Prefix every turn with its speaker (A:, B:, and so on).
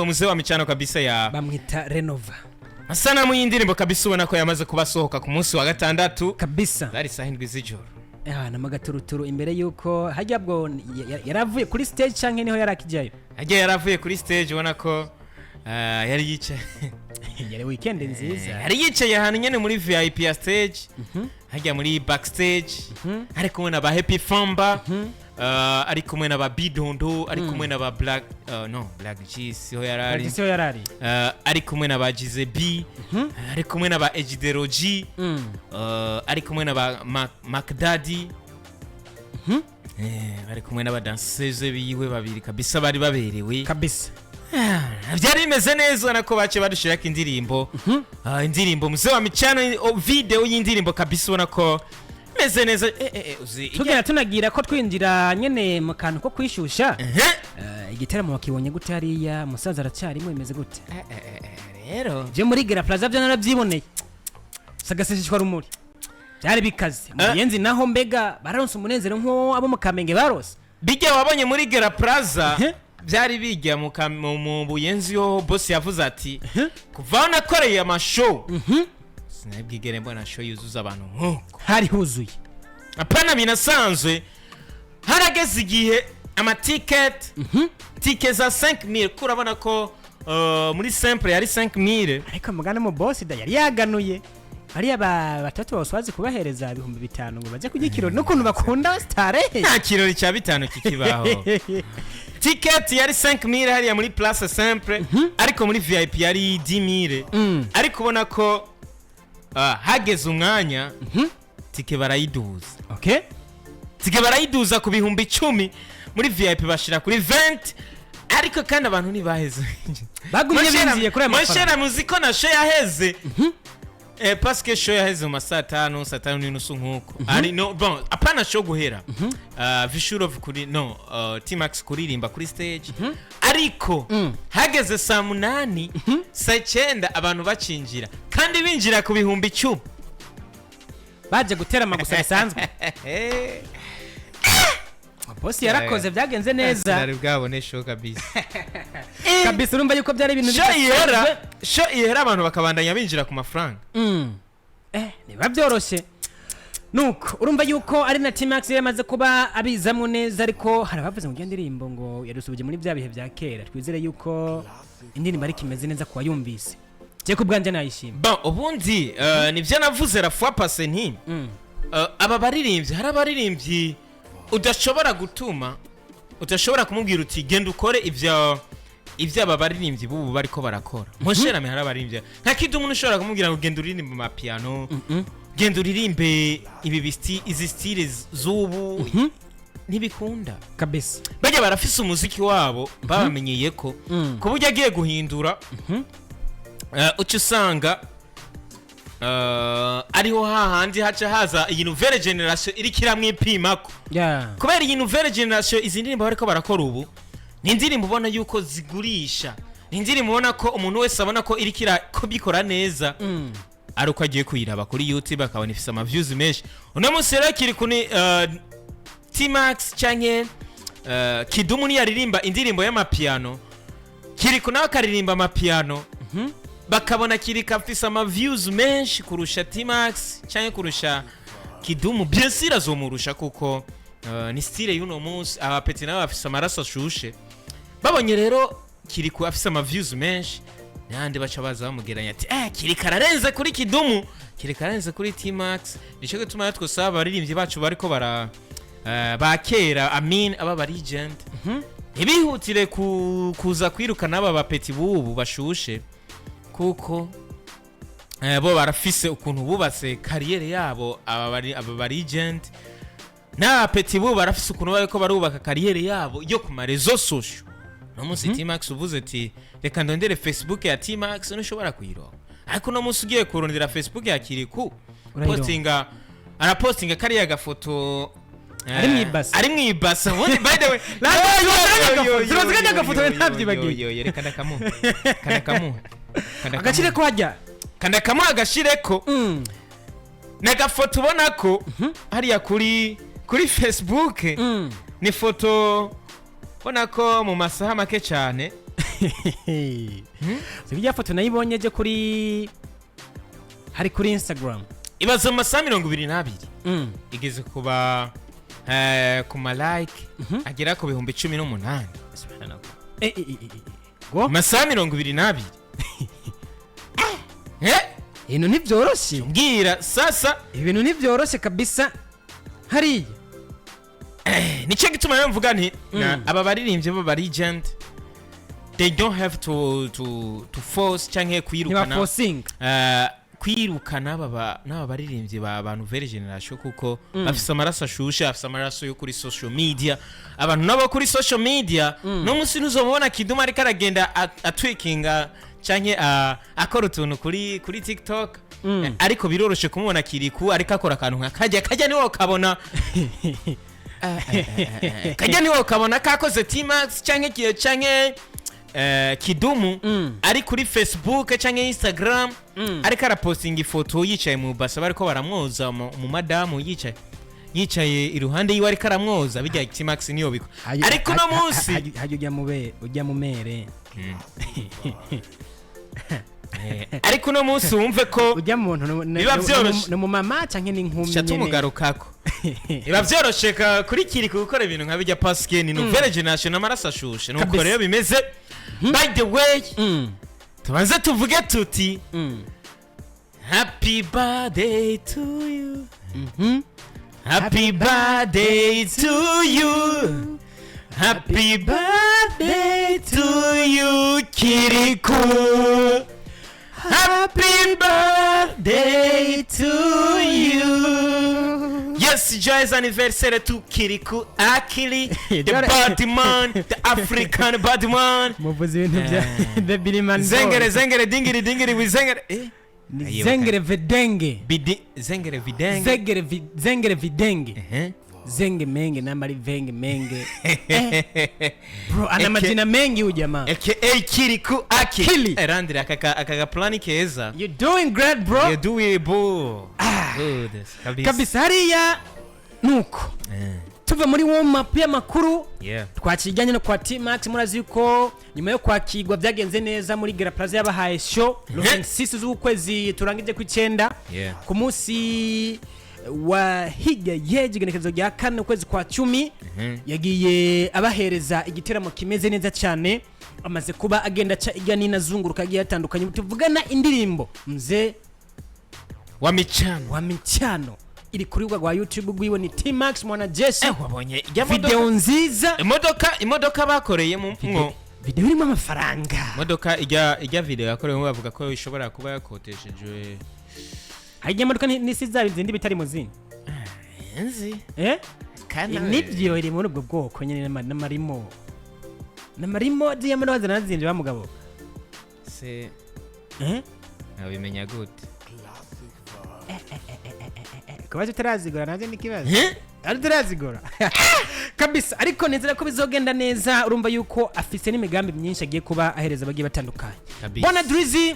A: Muzee wa michano kabisa ya
B: bamwita Renova.
A: Masana y'indirimbo kabisa ubona ko yamaze kubasohoka ku munsi wa gatandatu
B: kabisa.
A: Zari sahindwi z'ijoro.
B: Namagaturuturu imbere yuko hajya bwo yaravuye kuri stage canke niho yarakijyayo.
A: Hajya yaravuye kuri stage ubona ko yari yicaye.
B: Yari weekend nziza.
A: Yari yicaye ahantu nyene muri VIP ya stage. Hajya muri backstage. Ari kumwe na ba Happy Famba. Ari kumwe na ba Bidondo, ari kumwe na ba Black Black Cheese ho yarari. Ari kumwe na ba Jize B, ari kumwe na ba Ejideroji, ari kumwe na ba Mac Daddy. Ari kumwe na ba danseuses biwe babiri kabisa bari baberewe.
B: Kabisa.
A: Byari bimeze neza nako bace badushiraka indirimbo. Indirimbo Muzee wa michano video y'indirimbo kabisa ubona ko meze neza.
B: Tugera tunagira ko twinjira nyene mu kantu ko kwishusha. Igiteramo wakibonye gute hariya musaza aracyarimo imeze gute?
A: Rero
B: je muri Gera Plaza byo narabyiboneye. Sagaseshishwa rumuri. Byari bikaze. Buyenzi naho mbega baronse umunezero nko abo mu Kamenge barose.
A: Bijya wabonye muri Gera Plaza byari bijya mu Buyenzi yo boss yavuze ati kuva nakoreye amashow. Sinabwigere mbona show yuzuza abantu nkuko
B: hari huzuye.
A: Apana binasanzwe harageze igihe ama ticket za 5000 kurabona ko muri simple yari 5000
B: ariko mugana mu boss da yari yaganuye bari batatu baswazi kubahereza 5000 ngo baje kugikiro n'ukuntu bakunda star
A: nta kirori cya 5 kikibaho. Ticket yari 5000 hariya muri place simple ariko muri VIP yari 10000 ariko ubona ko hageze umwanya tike barayiduza.
B: Okay?
A: Tike barayiduza ku bihumbi 10 muri VIP bashira kuri 20 ariko kandi abantu ntibaheze.
B: Bagumye binziye kuri amafaranga.
A: Mashera muziko na show yaheze. Parce que show yaheze mu masata 5 n'inusu nkuko. Ari no bon apana show guhera. Vishuro kuri T-Max kuririmba kuri stage. Ariko hageze saa 8 saa 9 abantu bacinjira kandi binjira ku bihumbi 10
B: baje gutera amagusa bisanzwe. Boss yarakoze byagenze neza.
A: Ari bwabone show kabisa.
B: Kabisa urumva yuko byari ibintu
A: show ihera abantu bakabandanya binjira ku mafaranga.
B: Niba byoroshye. Nuko urumva yuko ari na T-Max yamaze kuba abizamwe neza ariko harabavuze mu ndirimbo ngo yarusubije muri bya bihe bya kera. Twizere yuko indirimbo ari kimeze neza kwa yumvise. Je kubwanje nayishima.
A: Bon ubundi nivyo navuze la fois passée nti aba baririmbyi hari abaririmbyi udashobora gutuma udashobora kumubwira uti genda ukore ivyo aba baririmbyi bubu bariko barakora. Mosherame hari abaririmbyi nka Kidu umuntu ushobora kumubwira ngo genda uririmbe mu mapiano genda uririmbe izi style zubu ntibikunda
B: kabisa.
A: Bajya barafise umuziki wabo babamenyeye ko kuburyo agiye guhindura uca usanga ariho hahandi haca haza iyi nouvelle generation iri kiramwipimako. Kubera iyi nouvelle generation izi ndirimbo bariko barakora ubu ni indirimbo ubona yuko zigurisha, ni indirimbo ubona ko umuntu wese abona ko iri bikora neza ari uko agiye kuyiraba kuri YouTube akabona ifise ama views menshi. Uno munsi rero kiri kuni T-Max canke Kidumu ni yaririmba indirimbo y'amapiano, Kirikou nawe akaririmba amapiano bakabona Kirikou afise ama views menshi kurusha T-Max cyangwa kurusha Kidumu. Bien sûr azomurusha kuko ni style y'uno munsi abapeti nawe afise amaraso ashushe. Babonye rero Kirikou afise ama views menshi nande baca baza bamugeranya ati Kirikou ararenze kuri Kidumu, Kirikou ararenze kuri T-Max. Nico gituma natwe saba abaririmbyi bacu bariko bakera aba legend ibihutire kuza kwirukana aba bapeti bubu bashushe kuko bo barafise ukuntu bubatse kariyere yabo aba legend na peti bubu barafise ukuntu bariko barubaka kariyere yabo yo ku marezo social. No munsi T-Max uvuze ati reka ndondere Facebook ya T-Max ntushobora kuyironka ariko no munsi ugiye kurondera Facebook ya Kirikou arapostinga kariya gafoto ari mwibasa. By the way
B: ziroziganya gafoto ntabyibagiye
A: reka ndakamu
B: agashire ko hajya
A: kanda kamu agashireko na gafoto ubona ko hariya kuri Facebook ni foto ubona ko mu masaha make cyane
B: Sibijya foto nayibonye je kuri hari kuri Instagram.
A: Ibazo mu masaha 22 igeze kuba ku ma like agera ku bihumbi 18.
B: Go
A: masaha 22.
B: Ino nivyoroshe.
A: Mbwira sasa
B: ibintu nivyoroshe kabisa hariya.
A: Nico gituma yo mvuga nti aba baririmbye baba legend, they don't have to force canke kwirukana kwirukana n'aba baririmbye ba abantu very generation kuko bafise amaraso ashusha, bafise amaraso yo kuri social media. Abantu nabo kuri social media no musi nuzobona Kiduma ariko aragenda atwikinga canke akora utuntu kuri TikTok, ariko biroroshe kumubona Kirikou ariko akora akantu nka kajya niwo kabona kajya niwo kabona kakoze T-Max canke Kidumu ari kuri Facebook canke Instagram ariko arapostinga ifoto yicaye mu basa bariko baramwoza mu madamu yicaye iruhande yiwe ariko aramwoza bijya T-Max niyo biko ariko no munsi
B: ujya mu mere
A: ariko no munsi wumve ko
B: ujya muntu no mu mama canke n'inkumi
A: nyene cyatumugarukako iba byoroshe kuri Kirikou gukora ibintu nka bijya Pascal ni nouvelle generation amaraso ashushe nuko rero bimeze. By the way, tubanze tuvuge tuti happy birthday to you. Happy birthday to you. Happy birthday to you, Kirikou. Happy birthday to you. Yes, joyous anniversary to Kirikou Akili, the body man, the African body man.
B: Muvuze ibintu bya the Biliman.
A: Zengere dingiri we zengere.
B: Zengere videnge.
A: Zengere videnge.
B: Zengere videnge. Zenge menge nambari venge menge. Bro, ana majina mengi huyu jamaa.
A: AKA Kirikou Akili. Erandira akaga plani keza.
B: You doing great, bro.
A: You doing boo. Good.
B: Kabisa hariya nuko. Tuva muri warm up ya makuru. Twakijyanye no kwa T-Max murazi yuko nyuma yo kwakirwa byagenze neza muri Gera Plaza yabahaye show. Losing sisi z'ukwezi turangije ku 9 ku munsi wa higa yejigenekezo rya 4 ukwezi kwa 10 yagiye abahereza igiteramo kimeze neza cyane, amaze kuba agenda ca igani nazunguruka agiye atandukanye tuvugana indirimbo mze
A: wa michano
B: iri kuri rwa YouTube rwiwe ni T-Max mwana Jesse.
A: Wabonye
B: video nziza,
A: imodoka bakoreye mu
B: video irimo amafaranga.
A: Imodoka ijya video yakorewe bavuga ko ishobora kuba yakoteshejwe.
B: Hajya modoka nisiza izindi bitari muzini.
A: Enzi
B: kana nibyo iri muri ubwo bwoko nyene n'amarimo diya muri waza nazinje bamugabo
A: se nabimenya gute
B: kubaje tarazigora naje nikibazo ari tarazigora kabisa, ariko nizera ko bizogenda neza. Urumva yuko afise n'imigambi myinshi agiye kuba ahereza bagiye batandukanye. Bona Drizzy